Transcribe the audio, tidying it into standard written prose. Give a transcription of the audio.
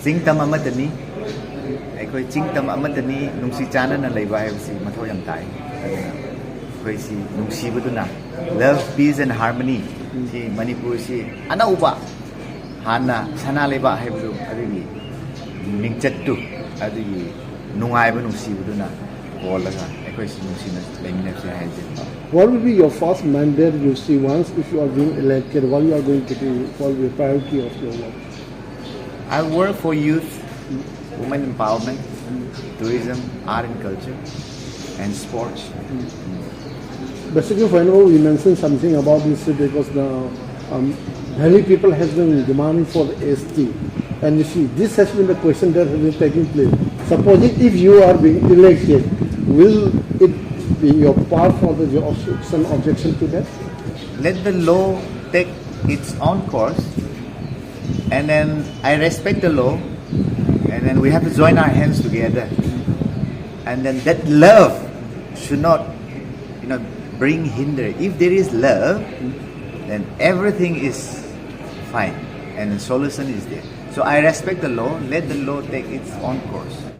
Chingtam Amatani, Chingtam Amatani, Nungsi Chana na Laiba Havasi, Matoyam Tai. Nungsi Buduna. Love, peace, and harmony. Si Manipur si Anauba. Hana, Sana Leba Havu, Adi, Ningchatu, Adi, Nungaiba Nungsi Buduna, Walaga, What will be your first mandate you see once if you are being elected? What you are going to do? What will be the priority of your work? I work for youth, women empowerment, tourism, art and culture, and sports. Basically, for now, we mentioned something about this because the many people have been demanding for the ST. And you see, this has been the question that has been taking place. Supposing if you are being elected, will it be your part for the objection to that? Let the law take its own course, and then I respect the law, and then we have to join our hands together. And then that love should not, bring hinder. If there is love, then everything is fine, and the solution is there. So I respect the law. Let the law take its own course.